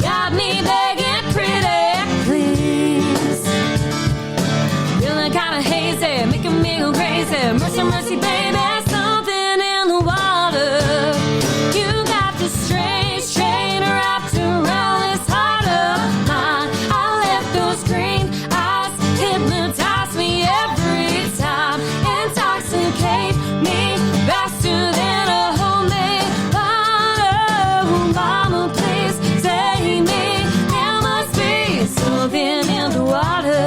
Got me begging pretty please. Feeling kinda hazy, making me go crazy. Mercy, mercy, baby, something in the water. You got this strange chain wrapped around this heart of mine. I let those green eyes hypnotize me every time, intoxicate me faster than a homemade wine. Oh, mama, please save me. There must be something in the water.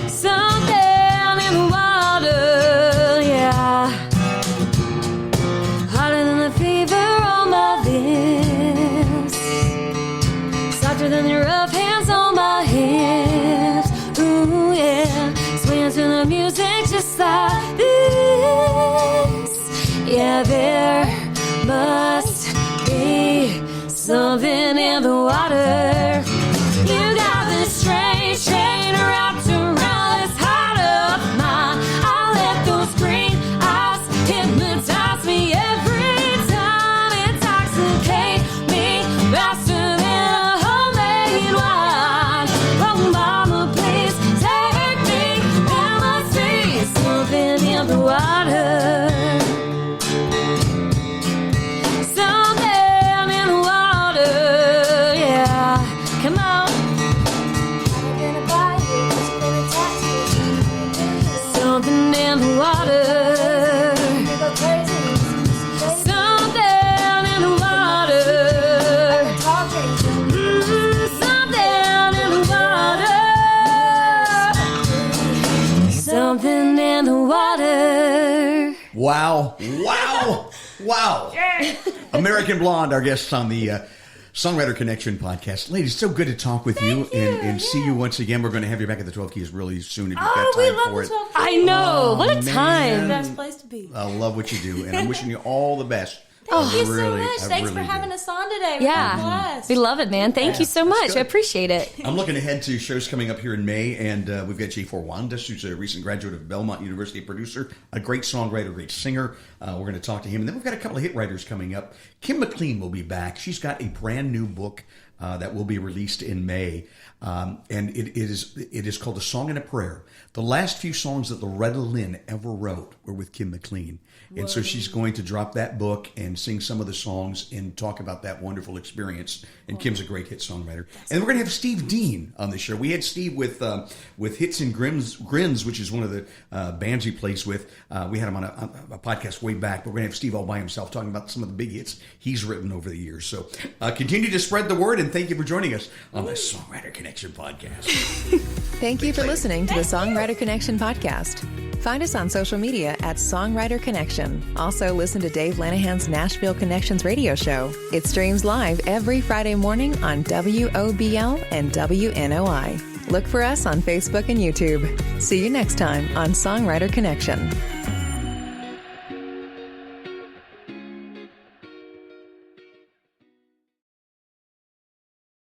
Something in the water, yeah. Hotter than the fever on my lips, softer than your rough hands on my hips. Ooh, yeah. Swaying to the music just like this. Yeah, there must be something in the water. You got this strange chain wrapped around this heart of mine. I let those green eyes hypnotize me every time, intoxicate me faster than a homemade wine. Oh, mama, please take me. There must be something in the water. Something in the water, yeah. Wow. American Blonde, our guest on the Songwriter Connection podcast. Ladies, so good to talk with you and see you once again. We're going to have you back at the 12 Keys really soon if you've got time we love for the it. 12 Keys. I know. What a man. time. Best place to be. I love what you do, and I'm wishing you all the best. Thank you Really, so much. I Thanks really for having do. us on today. We're Yeah. blessed. We love it, man. Thank you so that's much. good. I appreciate it. I'm looking ahead to shows coming up here in May, and we've got J4 Wandas, who's a recent graduate of Belmont University producer, a great songwriter, great singer. We're going to talk to him. And then we've got a couple of hit writers coming up. Kim McLean will be back. She's got a brand new book that will be released in May. And it is called A Song and a Prayer. The last few songs that Loretta Lynn ever wrote were with Kim McLean. And so she's going to drop that book and sing some of the songs and talk about that wonderful experience. And Kim's a great hit songwriter. And we're going to have Steve Dean on the show. We had Steve with Hits and Grins, which is one of the bands he plays with. We had him on a podcast way back. But we're going to have Steve all by himself talking about some of the big hits he's written over the years. So continue to spread the word, and thank you for joining us on the Songwriter Connection podcast. Thank you for listening to the Songwriter Connection podcast. Find us on social media at Songwriter Connection. Also, listen to Dave Lanahan's Nashville Connections radio show. It streams live every Friday morning on WOBL and WNOI. Look for us on Facebook and YouTube. See you next time on Songwriter Connection.